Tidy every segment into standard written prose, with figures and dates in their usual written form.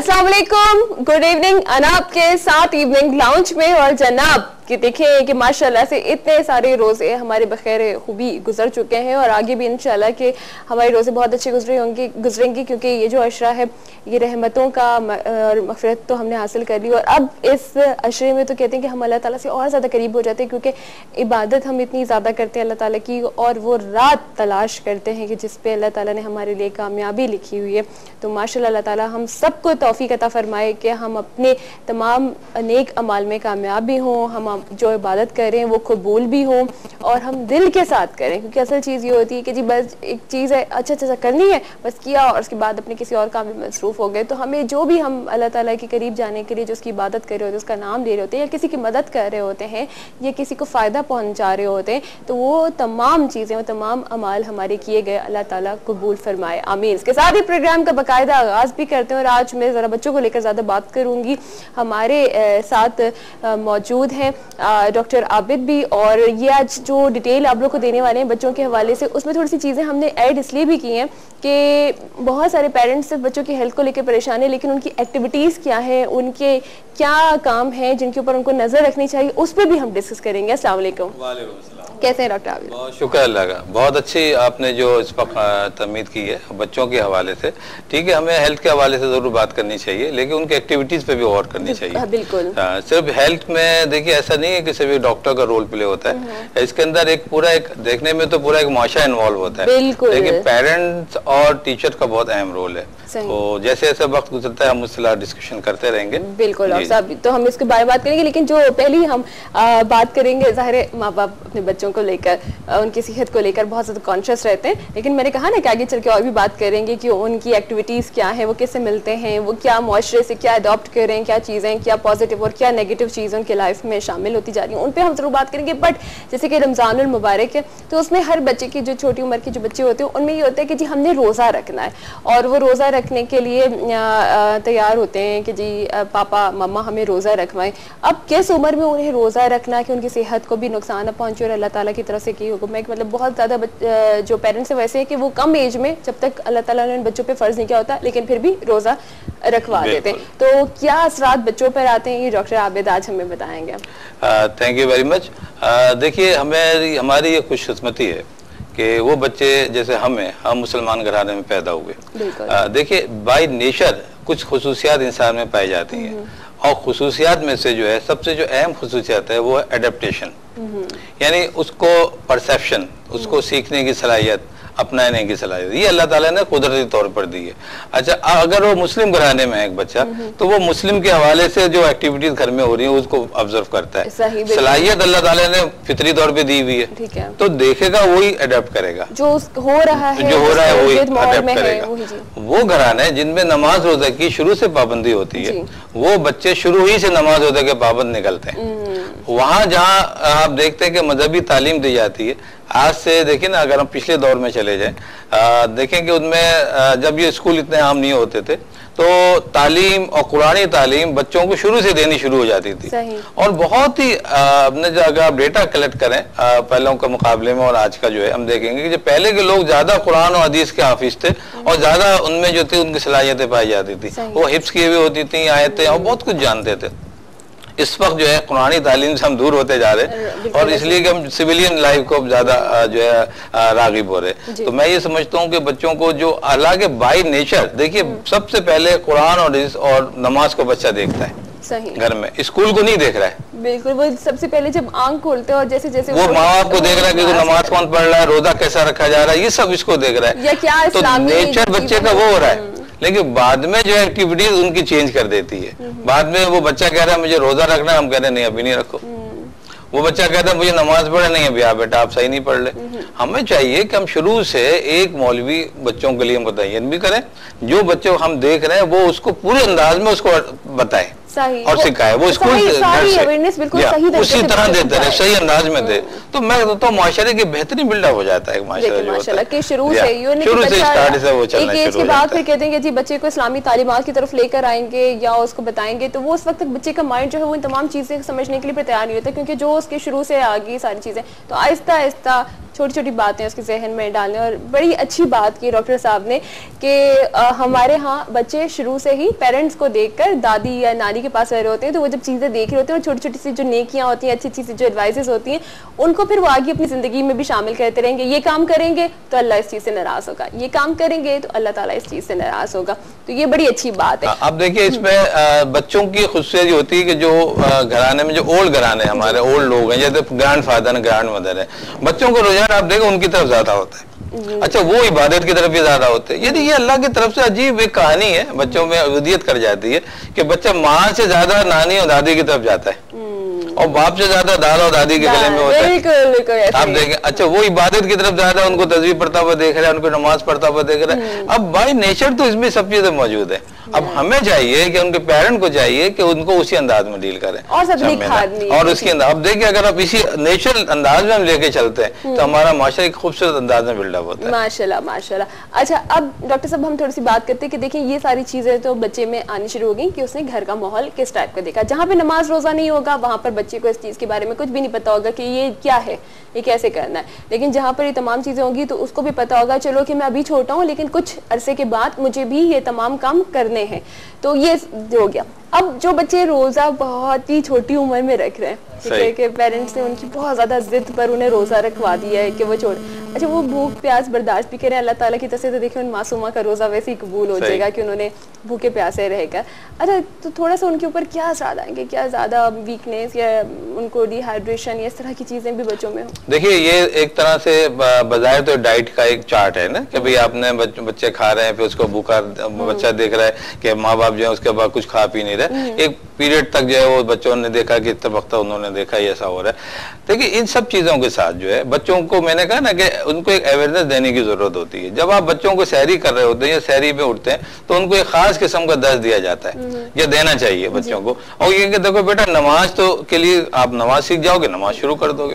अस्सलाम वालेकुम, good evening अनाब के साथ इवनिंग लाउंज में। और जनाब कि देखें कि माशाल्लाह से इतने सारे रोज़े हमारे बखैर खूबी गुजर चुके हैं और आगे भी इंशाल्लाह कि हमारे रोज़े बहुत अच्छे गुजरेंगे क्योंकि ये जो अशरा है ये रहमतों का और मग़फ़िरत तो हमने हासिल कर ली। और अब इस अशरे में तो कहते हैं कि हम अल्लाह ताला से और ज़्यादा करीब हो जाते हैं क्योंकि इबादत हम इतनी ज़्यादा करते हैं अल्लाह ताला की, और वो रात तलाश करते हैं कि जिस पे अल्लाह ताला ने हमारे लिए कामयाबी लिखी हुई है। तो माशाल्लाह अल्लाह ताला हम सबको तौफीक अता फरमाए कि हम अपने तमाम नेक अमाल में कामयाब भी हों, हम जो इबादत कर रहे हैं वो कबूल भी हो और हम दिल के साथ करें, क्योंकि असल चीज़ ये होती है कि जी बस एक चीज़ है अच्छा करनी है, बस किया और उसके बाद अपने किसी और काम में मसरूफ़ हो गए। तो हमें जो भी हम अल्लाह ताला के करीब जाने के लिए जो उसकी इबादत कर रहे होते हैं, उसका नाम ले रहे होते हैं या किसी की मदद कर रहे होते हैं या किसी को फ़ायदा पहुँचा रहे होते हैं, तो वो तमाम चीज़ें वो तमाम अमाल हमारे किए गए अल्लाह ताला कबूल फरमाए, आमीन। इसके साथ ही प्रोग्राम का बाकायदा आगाज़ भी करते हैं और आज मैं ज़रा बच्चों को लेकर ज़्यादा बात करूँगी। हमारे साथ मौजूद हैं डॉक्टर आबिद भी, और ये आज जो डिटेल आप लोग को देने वाले हैं बच्चों के हवाले से, उसमें थोड़ी सी चीज़ें हमने ऐड इसलिए भी की हैं कि बहुत सारे पेरेंट्स सिर्फ बच्चों की हेल्थ को लेकर परेशान है, लेकिन उनकी एक्टिविटीज़ क्या हैं, उनके क्या काम हैं जिनके ऊपर उनको नज़र रखनी चाहिए, उस पर भी हम डिस्कस करेंगे। अस्सलाम वालेकुम, कैसे हैं डॉक्टर आबिद? बहुत शुक्र अल्लाह का, बहुत अच्छी आपने जो इस पर तमीद की है बच्चों के हवाले से। ठीक है, हमें हेल्थ के हवाले से ज़रूर बात करनी चाहिए, लेकिन उनकी एक्टिविटीज़ पे भी गौर करनी चाहिए। बिल्कुल, सिर्फ हेल्थ में देखिए ऐसा नहीं है कि सिर्फ एक डॉक्टर का रोल प्ले होता है, इसके अंदर एक पूरा एक देखने में तो पूरा एक माशरा इन्वॉल्व होता है, लेकिन पेरेंट्स और टीचर का बहुत अहम रोल है। तो जैसे जैसे वक्त गुजरता है हम उससे डिस्कशन करते रहेंगे। बिल्कुल डॉक्टर साहब, तो हम इसके बारे में बात करेंगे, लेकिन जो पहली हम बात करेंगे, ज़ाहिर है माँ बाप अपने बच्चों को लेकर उनकी सेहत को लेकर बहुत ज़्यादा कॉन्शियस रहते हैं, लेकिन मैंने कहा ना कि आगे चल के और भी बात करेंगे कि उनकी एक्टिविटीज़ क्या है, वो किससे मिलते हैं, वो क्या मुआशरे से क्या अडॉप्ट कर रहे हैं, क्या चीज़ें क्या पॉजिटिव और क्या नेगेटिव चीज़ें उनके लाइफ में शामिल होती जा रही हैं, उन पर हम ज़रूर बात करेंगे। बट जैसे कि रमज़ानुल मुबारक है, तो उसमें हर बच्चे की जो छोटी उम्र के जो बच्चे होते हैं उनमें ये होता है कि जी हमने रोज़ा रखना है, और वो रोज़ा रखने के लिए तैयार होते हैं कि जी पापा मम्मा हमें रोज़ा रखवाएं। अब किस उम्र में उन्हें रोज़ा रखना कि उनकी सेहत को भी नुकसान न पहुँचे और अल्लाह ताला की तरफ से की हुक्म है कि मतलब बहुत ज़्यादा जो पेरेंट्स है वैसे है कि वो कम एज में जब तक अल्लाह ताला ने बच्चों पे फ़र्ज़ नहीं किया होता लेकिन फिर भी रोज़ा रखवा देते हैं, तो क्या असरात बच्चों पर आते हैं, ये डॉक्टर आबिद आज हमें बताएंगे। Thank you very much. देखिए हमारी ये खुशकिस्मती है कि वो बच्चे जैसे हम मुसलमान घराने में पैदा हुए। देखिए बाय नेचर कुछ खुसूसियात इंसान में पाई जाती हैं, और खुसूसियात में से जो है सबसे जो अहम खुसूसियत है वो है एडेप्टेशन, यानी उसको परसेप्शन, उसको सीखने की सलाहियत, अपनाने की सलाहियत, ये अल्लाह ताला ने कुदरती तौर पर दी है। अच्छा, अगर वो मुस्लिम घराने में है एक बच्चा, तो वो मुस्लिम के हवाले से जो एक्टिविटीज घर में हो रही है उसको ऑब्जर्व करता है, सलाहियत अल्लाह ताला ने फितरी तौर पे दी हुई है, तो देखेगा वही अडेप्ट करेगा, जो हो रहा है वही अडेप्ट करेगा। वो घराने जिनमें नमाज रोजा की शुरू से पाबंदी होती है, वो बच्चे शुरू ही से नमाज रोजा के पाबंद निकलते हैं। वहाँ जहाँ आप देखते हैं कि मजहबी तालीम दी जाती है, आज से देखिए ना, अगर हम पिछले दौर में चले जाएं, देखें कि उनमें जब ये स्कूल इतने आम नहीं होते थे तो तालीम और कुरानी तालीम बच्चों को शुरू से देनी शुरू हो जाती थी, और बहुत ही अपने अगर आप डेटा कलेक्ट करें पहलों के मुकाबले में और आज का जो है, हम देखेंगे कि जो पहले के लोग ज्यादा कुरान और हदीस के हाफिज थे और ज्यादा उनमें जो थी उनकी सलाहियतें पाई जाती थी, वो हिफ्स की हुई होती थी, आयतें और बहुत कुछ जानते थे। इस वक्त जो है कुरानी तालीम से हम दूर होते जा रहे हैं, और इसलिए कि हम सिविलियन लाइफ को ज्यादा जो है रागिब हो रहे। तो मैं ये समझता हूँ कि बच्चों को जो अल्लाह के बाय नेचर, देखिए सबसे पहले कुरान और नमाज को बच्चा देखता है घर में, स्कूल को नहीं देख रहा है। बिल्कुल, वो सबसे पहले जब आंख खोलते हैं और जैसे जैसे वो माँ बाप को देख रहा है कि नमाज कौन पढ़ रहा है, रोजा कैसा रखा जा रहा है, ये सब इसको देख रहा है, या क्या तो नेचर बच्चे का वो हो रहा है। लेकिन बाद में जो एक्टिविटीज उनकी चेंज कर देती है, बाद में वो बच्चा कह रहा है मुझे रोजा रखना है, हम कह रहे हैं नहीं अभी नहीं रखो। वो बच्चा कहता है मुझे नमाज पढ़े, नहीं अभी आप बेटा आप सही नहीं पढ़ ले। हमें चाहिए कि हम शुरू से एक मौलवी बच्चों के लिए मुतय्यन भी करें, जो बच्चे हम देख रहे हैं वो उसको पूरे अंदाज में उसको बताए और सिखाए, वो स्कूल उसी तरह देते रहे, सही अंदाज में दे, तो मैं तो माशरे की बेहतरीन बिल्डअप हो जाता है माशाल्लाह के शुरू से स्टार्ट से वो चलना शुरू के बाद फिर कहते हैं कि जी बच्चे को इस्लामी तालीमात की तरफ लेकर आएंगे या उसको बताएंगे, तो वो उस वक्त बच्चे का माइंड जो है वो इन तमाम चीजें समझने के लिए तैयार नहीं होता, क्योंकि जो उसके शुरू से आ गई सारी चीजें, तो आहिस्ता आहिस्ता छोटी छोटी बातें उसके जहन में डालने। और बड़ी अच्छी बात की डॉक्टर साहब ने कि हमारे यहाँ बच्चे शुरू से ही पेरेंट्स को देखकर दादी या नानी के पास रह रहे होते हैं, तो वो जब चीज़ें देख रहे होते हैं और छोटी छोटी सी जो नेकियां होती हैं, अच्छी अच्छी सी जो एडवाइसेस होती हैं, उनको फिर वो आगे अपनी ज़िंदगी में भी शामिल करते रहेंगे। ये काम करेंगे तो अल्लाह इस चीज़ से नाराज़ होगा, ये काम करेंगे तो अल्लाह ताला इस चीज़ से नाराज़ होगा। तो ये बड़ी अच्छी बात है। अब देखिए इसमें बच्चों की खुशियाँ जो होती है कि जो घराने में जो ओल्ड घराने हमारे ओल्ड लोग हैं, जैसे ग्रैंड फादर ग्रैंड मदर है, बच्चों को रुझान आप देखो उनकी तरफ ज्यादा होता है। अच्छा, वो इबादत की तरफ भी ज्यादा होते हैं। ये अल्लाह की तरफ से अजीब एक कहानी है, बच्चों में उदियत कर जाती है कि बच्चा माँ से ज्यादा नानी और दादी की तरफ जाता है और बाप से ज्यादा दादा और दादी के गले में होता है। आप देखें, अच्छा वो इबादत की तरफ ज्यादा, उनको तस्वीर पढ़ता हुआ देख रहे हैं, उनको नमाज पढ़ता हुआ देख रहे हैं। अब बाय नेचर तो इसमें सब चीजें मौजूद है। अब हमें चाहिए कि उनके पेरेंट को चाहिए कि उनको उसी अंदाज में डील करें और उसके अंदाज। अब देखिए अगर आप इसी नेचुरल अंदाज में हम लेके चलते हैं तो हमारा माशरा एक खूबसूरत अंदाज में बिल्डअप होता है। माशाल्लाह माशाल्लाह। अच्छा, अब डॉक्टर साहब हम थोड़ी सी बात करते हैं कि देखिए ये सारी चीजें तो बच्चे में आनी शुरू हो गई कि उसने घर का माहौल किस टाइप का देखा। जहाँ पे नमाज रोजा नहीं होगा वहां पर बच्चे को इस चीज के बारे में कुछ भी नहीं पता होगा कि ये क्या है, ये कैसे करना है। लेकिन जहाँ पर ये तमाम चीजें होंगी तो उसको भी पता होगा, चलो कि मैं अभी छोटा हूँ लेकिन कुछ अरसे के बाद मुझे भी ये तमाम काम करने हैं। तो ये हो गया। अब जो बच्चे रोजा बहुत ही छोटी उम्र में रख रहे हैं, ठीक है, कि पेरेंट्स ने उनकी बहुत ज्यादा जिद पर उन्हें रोजा रखवा दिया है कि वो छोड़, अच्छा वो भूख प्यास बर्दाश्त भी करें अल्लाह ताला की तरफ से, तो देखिए उन मासूमा का रोजा वैसे ही कबूल हो जाएगा कि उन्होंने भूखे प्यासे रहकर। अच्छा, तो थोड़ा सा उनके ऊपर क्या असर आएंगे, क्या ज्यादा वीकनेस या उनको डिहाइड्रेशन या इस तरह की चीजें भी बच्चों में हो? देखिए ये एक तरह से बजाय तो डाइट का एक चार्ट है ना कि भाई आपने बच्चे खा रहे हैं, फिर उसको भूखा बच्चा देख रहा है कि माँ बाप जो है उसके बाद कुछ खा पी नहीं रहे। एक पीरियड तक जो है वो बच्चों ने देखा कि इतना वक्त उन्होंने देखा ये ऐसा हो रहा है। देखिए इन सब चीजों के साथ जो है बच्चों को, मैंने कहा ना कि उनको एक अवेयरनेस देने की जरूरत होती है। जब आप बच्चों को सहरी कर रहे होते हैं या सहरी पे उठते हैं तो उनको एक खास किस्म का दर्ज दिया जाता है या देना चाहिए बच्चों को। और ये कि देखो बेटा नमाज तो के लिए आप नमाज सीख जाओगे, नमाज शुरू कर दोगे।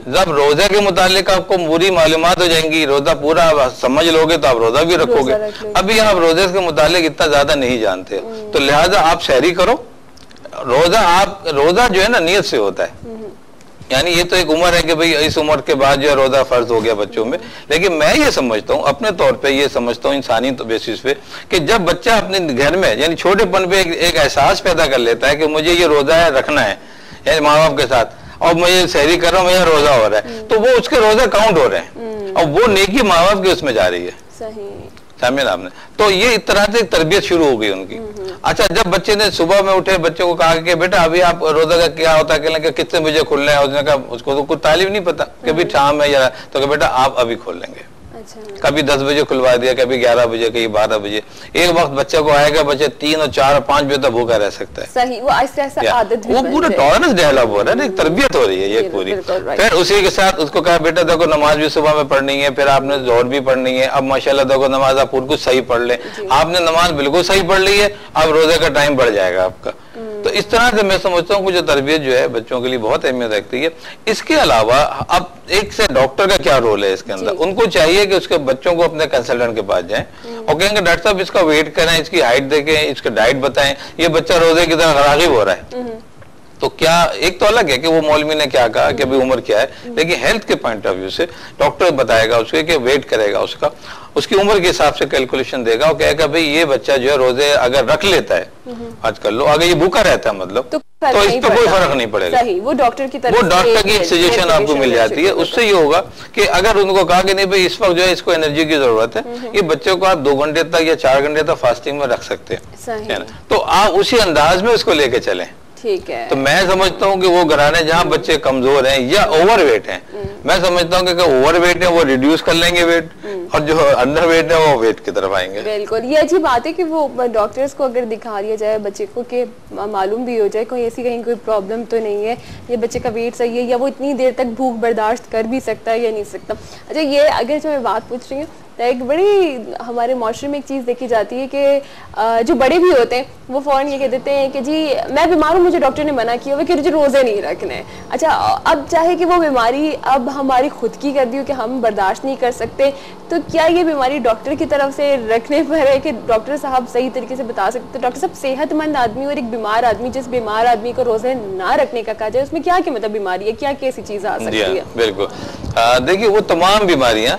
जब रोजा के मुतालिक आपको पूरी मालूमात हो जाएंगी, रोजा पूरा समझ लोगे तो आप रोजा भी रखोगे। अभी आप रोजे के मुतालिक इतना ज्यादा नहीं जानते, तो लिहाजा आप सहरी करो। रोजा जो है ना नियत से होता है, यानी ये तो एक उम्र है कि भाई इस उम्र के बाद जो है रोजा फर्ज हो गया बच्चों में। लेकिन मैं ये समझता हूँ अपने तौर पे, ये समझता हूँ इंसानी तो बेसिस पे कि जब बच्चा अपने घर में यानी छोटेपन पे एक एहसास पैदा कर लेता है कि मुझे ये रोजा है रखना है यानी माँ बाप के साथ, और मैं ये सहरी कर रहा हूँ, मेरा रोजा हो रहा है, तो वो उसके रोजा काउंट हो रहे हैं और वो नेकी माँ बाप की उसमें जा रही है। समझे ना आपने? तो ये इस तरह से तरबियत शुरू हो गई उनकी। अच्छा, जब बच्चे ने सुबह में उठे, बच्चे को कहा कि बेटा अभी आप रोजा का क्या होता है, कि कितने बजे खुलना है, उसने कहा उसको तो कुछ तालीम नहीं पता कि भाई शाम है या, तो बेटा आप अभी खोल लेंगे। अच्छा। कभी 10 बजे खुलवा दिया, कभी 11 बजे, कभी 12 बजे। एक वक्त बच्चे को आएगा बच्चे 3 और 4 और 5 बजे तक भूखा रह सकता है। सही, वो ऐसा आदत भी वो पूरा टॉलरेंस डेवलप हो रहा है, एक तरबियत हो रही है ये पूरी। फिर उसी के साथ उसको कहा बेटा देखो नमाज भी सुबह में पढ़नी है, फिर आपने जोहर भी पढ़नी है। अब माशाल्लाह देखो नमाज आप पूरी कुछ सही पढ़ ले, आपने नमाज बिल्कुल सही पढ़ ली है, अब रोजे का टाइम बढ़ जाएगा आपका। तो इस तरह से मैं समझता हूँ कि जो तरबियत जो है बच्चों के लिए बहुत अहमियत रखती है। इसके अलावा अब एक से डॉक्टर का क्या रोल है इसके अंदर, उनको चाहिए कि उसके बच्चों को अपने कंसल्टेंट के पास जाएं और कहेंगे डॉक्टर साहब इसका वेट करें, इसकी हाइट देखें, इसका डाइट बताएं, ये बच्चा रोजे की तरह रागिब हो रहा है। तो क्या एक तो अलग है कि वो मौलवी ने क्या कहा कि अभी उम्र क्या है, लेकिन हेल्थ के पॉइंट ऑफ व्यू से डॉक्टर बताएगा उसके कि वेट करेगा उसका, उसकी उम्र के हिसाब से कैलकुलेशन देगा और कहेगा भाई ये बच्चा जो है रोजे अगर रख लेता है आजकल लो, अगर ये भूखा रहता है मतलब तो इस पर कोई फर्क नहीं पड़ेगा। सही, वो डॉक्टर की तरफ, वो डॉक्टर की एक सजेशन आपको मिल जाती है। उससे ये होगा कि अगर उनको कहा कि नहीं भाई इस वक्त जो है इसको एनर्जी की जरूरत है, ये बच्चों को आप 2 घंटे तक या 4 घंटे तक फास्टिंग में रख सकते हैं, तो आप उसी अंदाज में उसको लेके चलें। ठीक है। तो मैं समझता हूँ कि वो घराने जहाँ बच्चे कमजोर हैं या ओवरवेट हैं, मैं समझता हूँ कि ओवरवेट है वो रिड्यूस कर लेंगे वेट, और जो अंडर वेट है वो वेट की तरफ आएंगे। बिल्कुल, ये अच्छी बात है कि वो डॉक्टर्स को अगर दिखा दिया जाए बच्चे को कि मालूम भी हो जाए कोई ऐसी कहीं कोई प्रॉब्लम तो नहीं है, ये बच्चे का वेट सही है या वो इतनी देर तक भूख बर्दाश्त कर भी सकता है या नहीं सकता। अच्छा, ये अगर जो मैं बात पूछ रही हूँ, एक बड़ी हमारे माशरे में एक चीज़ देखी जाती है कि जो बड़े भी होते हैं वो फ़ौरन ये कह देते हैं कि जी मैं बीमार हूँ, मुझे डॉक्टर ने मना किया हुआ कि मुझे रोज़े नहीं रखने। अच्छा, अब चाहे कि वो बीमारी अब हमारी खुद की कर दी हो कि हम बर्दाश्त नहीं कर सकते, तो क्या ये बीमारी डॉक्टर की तरफ से रखने पर है कि डॉक्टर साहब सही तरीके से बता सकते? तो डॉक्टर साहब, सेहतमंद आदमी और एक बीमार आदमी, जिस बीमार आदमी को रोजे ना रखने का कहा जाए, उसमें क्या की मतलब बीमारी है, क्या कैसी चीज आ सकती है? बिल्कुल, देखिए वो तमाम बीमारियां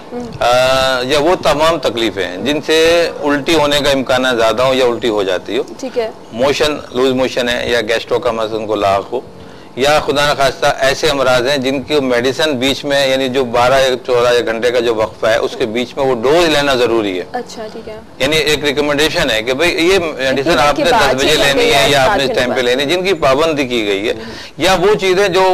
या वो तमाम तकलीफें हैं जिनसे उल्टी होने का इम्कान ज्यादा हो या उल्टी हो जाती हो। ठीक है। मोशन, लूज मोशन है या गैस्ट्रो का मसला उनको लाख हो, या खुदा न खास्ता ऐसे अमराज हैं जिनकी मेडिसिन बीच में, यानी जो 12 या 14 घंटे का जो वक्फा है उसके बीच में वो डोज लेना जरूरी है। अच्छा, ठीक है। यानी एक रिकमेंडेशन है कि भाई ये मेडिसिन आपने 10 बजे लेनी है या आपने इस टाइम पे लेनी है, जिनकी पाबंदी की गई है। या वो चीजें जो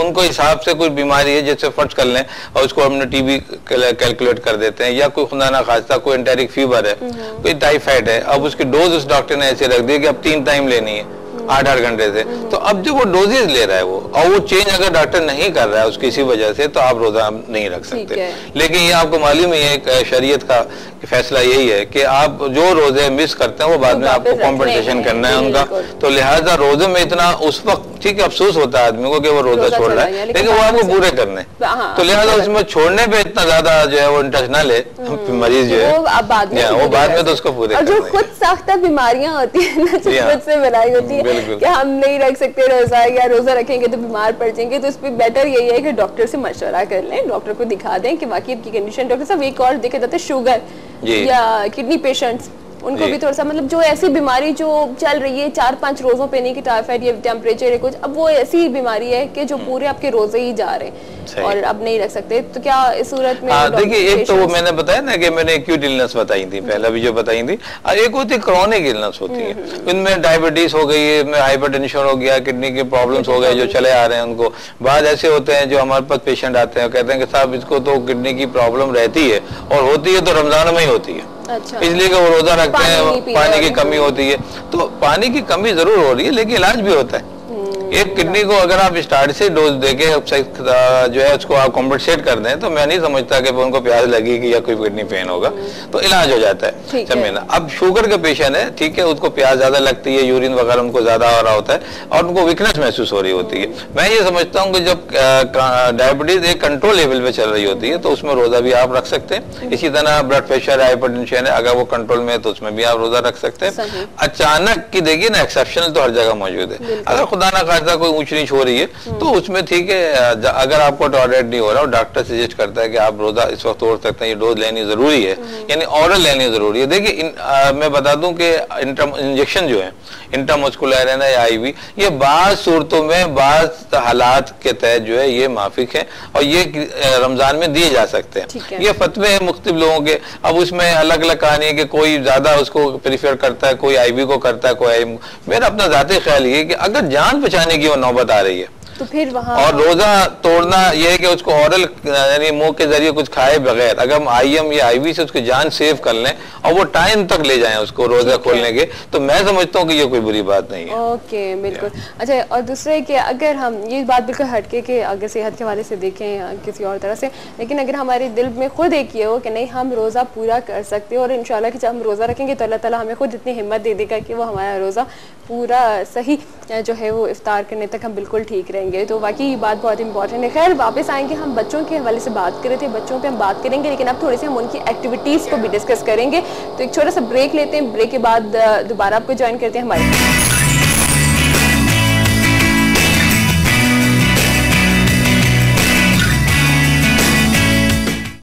उनको हिसाब से कोई बीमारी है, जैसे फर्ज कर लें और उसको हमने टीबी कैलकुलेट कर देते हैं, या कोई खुदा न खास्ता कोई एंटेरिक फीवर है, कोई टाइफाइड है, अब उसकी डोज उस डॉक्टर ने ऐसे रख दी कि अब 3 टाइम लेनी है 8 घंटे से। तो अब जो वो डोजेज ले रहा है वो, और वो चेंज अगर डॉक्टर नहीं कर रहा है उसकी इसी वजह से, तो आप रोजा नहीं रख सकते। लेकिन ये आपको मालूम ही है, शरीयत का फैसला यही है कि आप जो रोजे मिस करते हैं वो बाद में आपको कॉम्पनसेशन करना है उनका। तो लिहाजा रोजे में इतना उस वक्त ठीक है अफसोस होता है आदमी को कि वो रोजा छोड़ रहा है, लेकिन वो आपको पूरे करने, तो लिहाजा उसमें छोड़ने पे इतना ज्यादा जो है वो इंटरेस्ट ना ले मरीज जो है, वो बाद में तो उसको पूरे। और जो खुद साख्ता बीमारियां होती है ना, जो खुद से बनाई होती है कि हम नहीं रख सकते रोजा, या रोजा रखेंगे तो बीमार पड़ जाएंगे, तो इस पे बेटर यही है कि डॉक्टर से मशवरा कर लें, डॉक्टर को दिखा दें कि वाकई आपकी कंडीशन। डॉक्टर साहब, एक और देखा जाता है शुगर या किडनी पेशेंट्स, उनको भी थोड़ा सा मतलब जो ऐसी बीमारी जो चल रही है 4-5 रोजों पे नहीं कि टाइफाइड या टेम्परेचर है कुछ, अब वो ऐसी बीमारी है कि जो पूरे आपके रोजे ही जा रहे हैं और अब नहीं रख सकते, तो क्या इस सूरत में? देखिए, एक तो वो मैंने बताया ना कि मैंने एक्यूट इलनेस बताई थी पहले भी जो बताई थी, और एक होती क्रॉनिक इलनेस होती है, इनमें डायबिटीज हो गई, इनमें हाइपरटेंशन हो गया, किडनी के प्रॉब्लम्स हो गए जो चले आ रहे हैं उनको। बाद ऐसे होते हैं जो हमारे पास पेशेंट आते हैं कहते हैं कि साहब इसको तो किडनी की प्रॉब्लम रहती है, और होती है तो रमजान में ही होती है। अच्छा। इसलिए कि वो रोजा रखते हैं, पानी की कमी होती है, तो पानी की कमी जरूर हो रही है लेकिन इलाज भी होता है। एक किडनी को अगर आप स्टार्ट से डोज देके जो है उसको आप कॉम्पनसेट कर दें, तो मैं नहीं समझता कि उनको प्यास लगेगी या कोई किडनी पेन होगा, तो इलाज हो जाता है। समझे ना। अब शुगर के पेशेंट है, ठीक है, उसको प्यास ज्यादा लगती है, यूरिन वगैरह उनको ज्यादा हो रहा होता है और उनको वीकनेस महसूस हो रही होती है। मैं ये समझता हूँ कि जब डायबिटीज एक कंट्रोल लेवल पे चल रही होती है तो उसमें रोजा भी आप रख सकते हैं। इसी तरह ब्लड प्रेशर, हाइपरटेंशन है, अगर वो कंट्रोल में है तो उसमें भी आप रोजा रख सकते हैं। अचानक की देखिए ना, एक्सेप्शनल तो हर जगह मौजूद है। अगर खुदा ना कोई ऊंच नीच हो रही है तो उसमें ठीक है, अगर आपको टॉलरेट नहीं हो रहा और डॉक्टर सजेस्ट करता है कि आप रोजा इस वक्त तोड़ सकते हैं, ये डोज लेनी जरूरी है, यानी ऑरल लेनी जरूरी है। देखिए मैं बता दूं कि इंजेक्शन जो है इंट्रामस्कुलर है ना या आईवी, ये बाज सूरतों में बाज हालात के तहत जो है ये माफिक है और ये रमजान में दिए जा सकते हैं। ये फतवे हैं मुख्तलिफ लोगों के। अब उसमें अलग अलग कहानी है कि कोई ज्यादा उसको प्रीफर करता है, कोई आईवी को करता है, कोई मेरा अपना जाती ख्याल ये है कि अगर जान बचाने की वो नौबत आ रही है तो फिर वहाँ और रोजा तोड़ना यह है कि उसको ऑरल यानी मुंह के जरिए कुछ खाए बगैर अगर हम आईएम या आईवी से उसकी जान सेव कर लें और वो टाइम तक ले जाएं उसको रोजा खोलने के, तो मैं समझता हूँ कि ये कोई बुरी बात नहीं है। ओके, बिल्कुल। अच्छा, और दूसरे कि अगर हम ये बात बिल्कुल हटके कि अगर सेहत के हवाले से देखें किसी और तरह से, लेकिन अगर हमारे दिल में खुद एक ये हो कि नहीं हम रोज़ा पूरा कर सकते हैं और इंशाल्लाह कि जब हम रोज़ा रखेंगे तो अल्लाह ताला हमें खुद इतनी हिम्मत दे देगा कि वो हमारा रोज़ा पूरा सही जो है वो इफ्तार करने तक हम बिल्कुल ठीक रहेंगे। तो वाकई ये बात बहुत इंपॉर्टेंट है। खैर, वापस आएंगे, हम बच्चों के हवाले से बात कर रहे थे, बच्चों पे हम बात करेंगे, लेकिन अब थोड़ी सी हम उनकी एक्टिविटीज़ को भी डिस्कस करेंगे। तो एक छोटा सा ब्रेक लेते हैं, ब्रेक के बाद दोबारा आपको ज्वाइन करते हैं हमारे